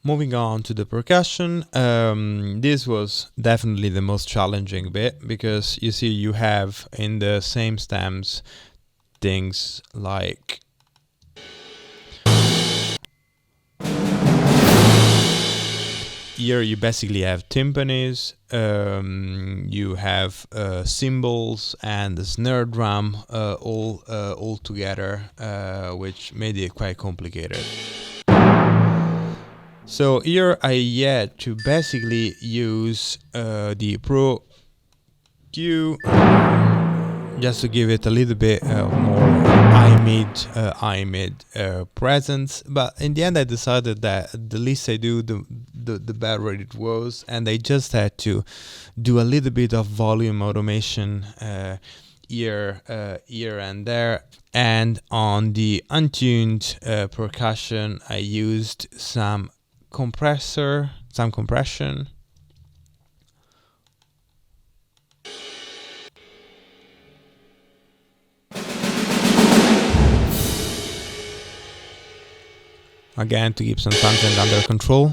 Moving on to the percussion, this was definitely the most challenging bit, because you see you have in the same stems things like here you basically have timpanis, you have cymbals and the snare drum all together, which made it quite complicated. So here I had to basically use the Pro Q just to give it a little bit more I-mid presence. But in the end, I decided that the least I do, the better it was, and I just had to do a little bit of volume automation here and there. And on the untuned percussion, I used some compression. Again, to keep some content under control,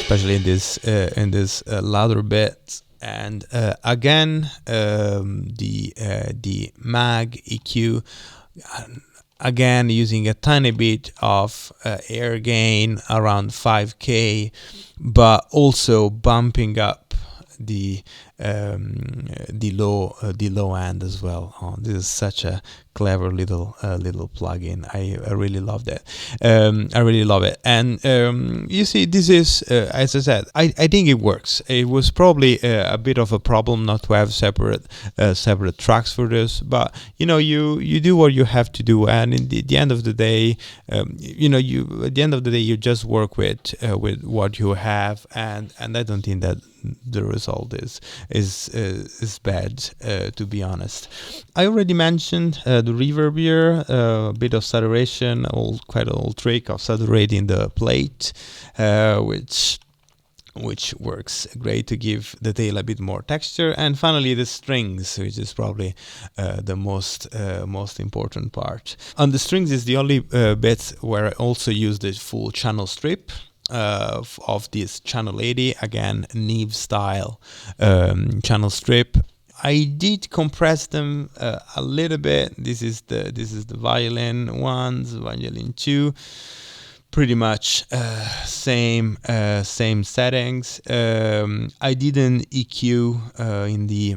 especially in this louder bit. And again, the mag EQ. Again, using a tiny bit of air gain around 5K, but also bumping up the low end as well. Oh, this is such a clever little plugin. I really love that. I really love it. And you see, this is as I said, I think it works. It was probably a bit of a problem not to have separate tracks for this, but you do what you have to do, and in the end of the day, you just work with what you have, and I don't think that the result is bad, to be honest. I already mentioned the reverb here, a bit of saturation, quite an old trick of saturating the plate, which works great to give the tail a bit more texture. And finally, the strings, which is probably the most important part. On the strings is the only bit where I also use the full channel strip of this channel 80, again Neve style channel strip. I did compress them a little bit. This is the violin 1s, violin 2, pretty much same settings. I didn't EQ in the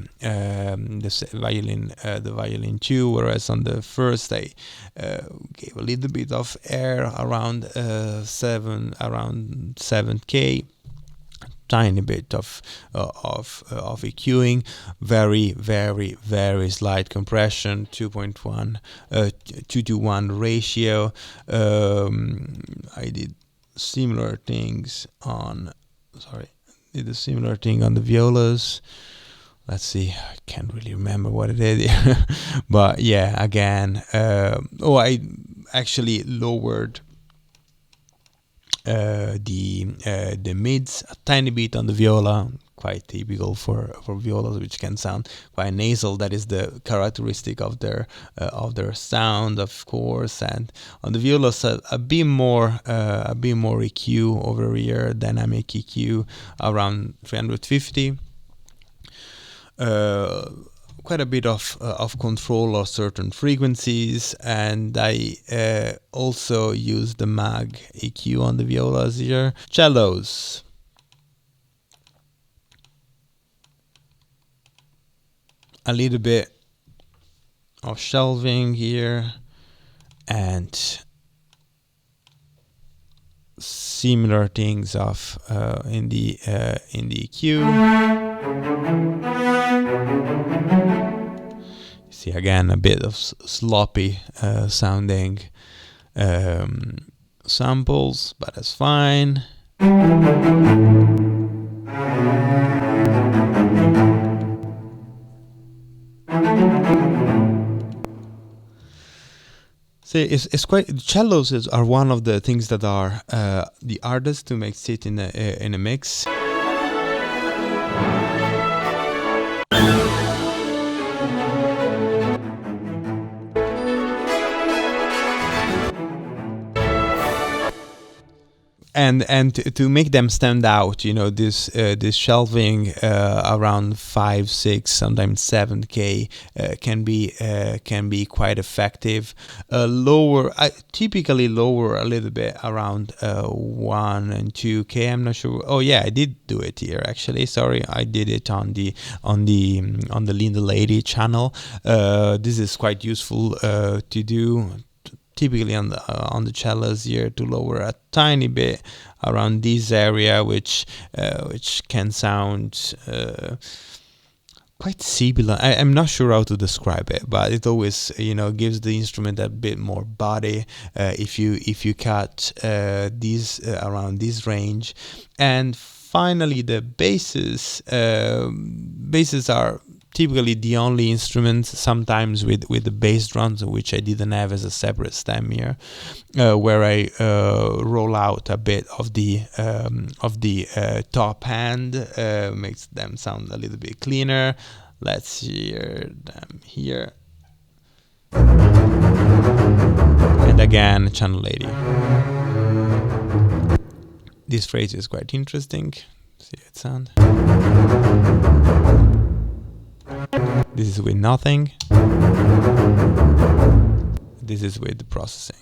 violin 2, whereas on the first I gave a little bit of air around 7K. Tiny bit of EQing, very slight compression, 2:1 ratio. I did similar things on the violas. Let's see, I can't really remember what it is here. But yeah, again, I actually lowered the mids a tiny bit on the viola, quite typical for violas, which can sound quite nasal. That is the characteristic of their sound, of course. And on the violas, a bit more EQ over here, dynamic EQ around 350. Quite a bit of control of certain frequencies, and I also use the mag EQ on the violas here. Cellos. A little bit of shelving here, and similar things of in the EQ. See, again, a bit of sloppy sounding samples, but that's fine. See, it's quite. Cellos are one of the things that are the hardest to make sit in a mix. to make them stand out, this shelving around 5, 6, sometimes 7K can be quite effective. Lower, typically lower a little bit around 1 and 2K. I'm not sure. Oh yeah, I did do it here actually. Sorry, I did it on the Linda Lady channel. This is quite useful to do. Typically on the cellos here, to lower a tiny bit around this area, which can sound quite similar. I'm not sure how to describe it, but it always gives the instrument a bit more body if you cut these around this range. And finally, the basses are typically the only instruments, sometimes with the bass drums, which I didn't have as a separate stem here, where I roll out a bit of the top hand, makes them sound a little bit cleaner. Let's hear them here. And again, Channel Lady. This phrase is quite interesting. See it sound. This is with nothing. This is with the processing.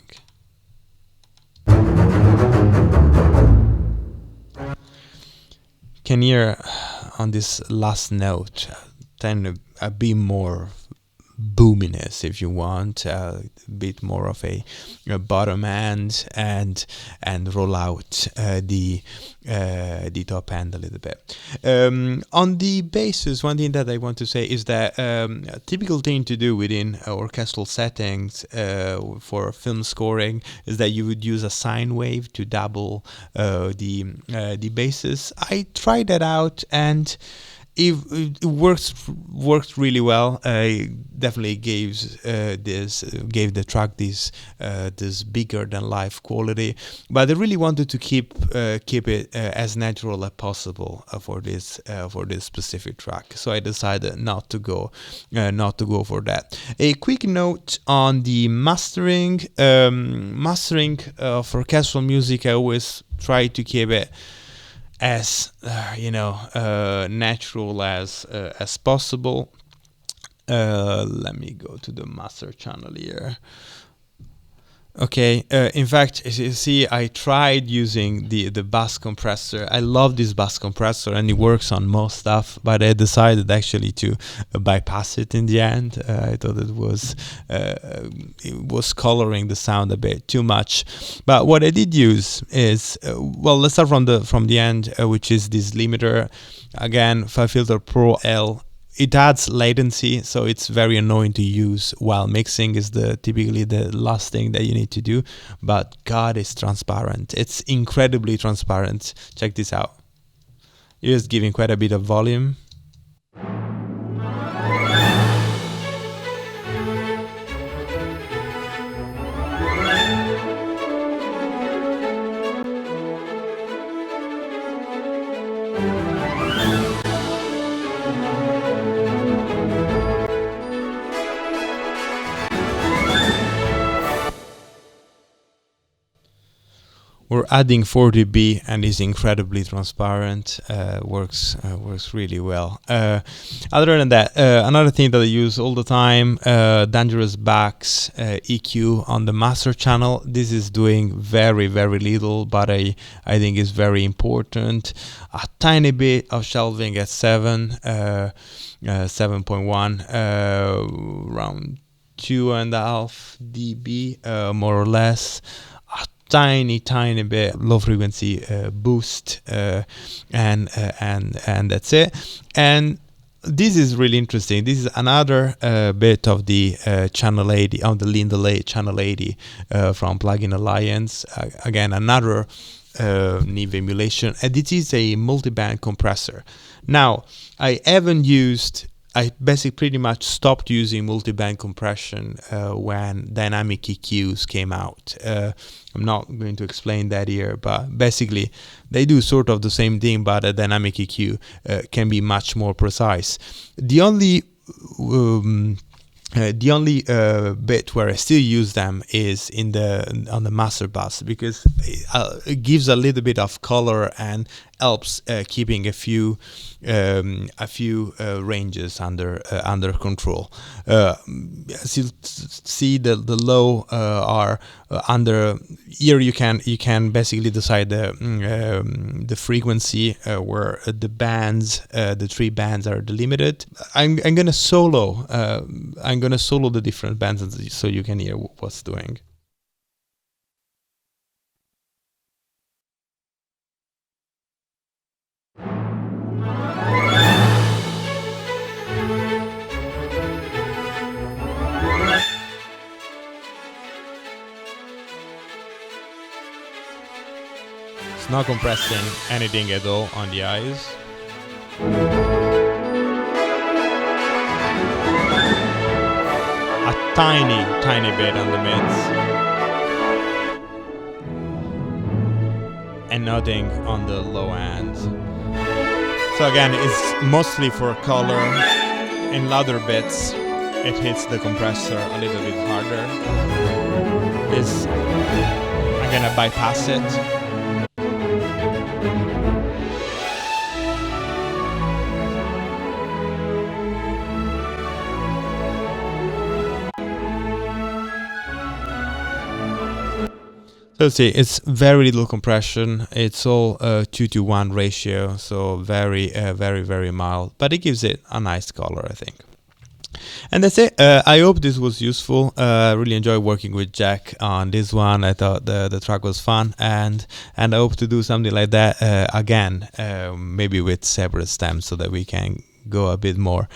Can hear on this last note a bit more boominess, if you want, a bit more of a bottom end, and roll out the top end a little bit. On the basses, one thing that I want to say is that a typical thing to do within orchestral settings for film scoring is that you would use a sine wave to double the basses. I tried that out and it worked really well. Definitely gave the track this bigger than life quality, but I really wanted to keep it as natural as possible for this specific track. So I decided not to go for that. A quick note on the mastering for orchestral music. I always try to keep it as natural as possible. Let me go to the master channel here. Okay, in fact, as you see, I tried using the bass compressor. I love this bass compressor and it works on most stuff, but I decided actually to bypass it in the end. I thought it was coloring the sound a bit too much. But what I did use is, let's start from the end, which is this limiter. Again, FileFilter Pro L. It adds latency, so it's very annoying to use while mixing. Is typically the last thing that you need to do. But God, it's transparent. It's incredibly transparent. Check this out. You're just giving quite a bit of volume. We're adding 4 dB and is incredibly transparent. Works really well. Other than that, another thing that I use all the time, Dangerous Backs EQ on the master channel. This is doing very, very little, but I think is very important. A tiny bit of shelving at 7.1, around 2.5 dB, more or less. Tiny bit low frequency boost, and that's it. And this is really interesting. This is another bit of the channel 80 on the Linda Lady channel 80 from Plugin Alliance. Again, another Neve emulation, and it is a multi-band compressor. Now, I basically pretty much stopped using multi-band compression when dynamic EQs came out. I'm not going to explain that here, but basically they do sort of the same thing, but a dynamic EQ can be much more precise. The only The only bit where I still use them is on the master bus, because it gives a little bit of color and helps keeping a few ranges under control. As you see, the low are under here. You can basically decide the frequency where the bands, the 3 bands are delimited. I'm gonna solo. I'm gonna solo the different bands so you can hear what's doing. It's not compressing anything at all on the eyes. A tiny bit on the mids. And nothing on the low end. So again, it's mostly for color. In louder bits, it hits the compressor a little bit harder. I'm gonna bypass it. So see, it's very little compression. It's all 2:1 ratio, so very mild. But it gives it a nice color, I think. And that's it. I hope this was useful. I really enjoyed working with Jack on this one. I thought the track was fun, and I hope to do something like that again, maybe with separate stems, so that we can go a bit more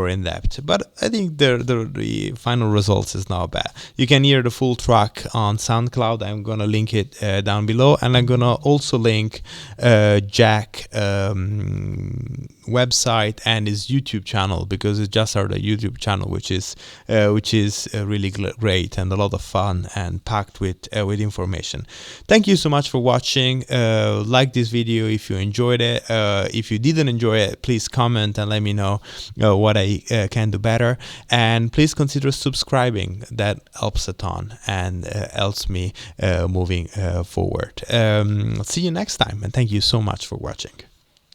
in depth. But I think the final results is not bad. You can hear the full track on SoundCloud. I'm gonna link it down below, and I'm gonna also link Jack website and his YouTube channel, because it just started a YouTube channel, which is really great and a lot of fun and packed with information. Thank you so much for watching. Like this video if you enjoyed it. If you didn't enjoy it, please comment and let me know what I can do better, and please consider subscribing. That helps a ton and helps me moving forward. See you next time, and thank you so much for watching.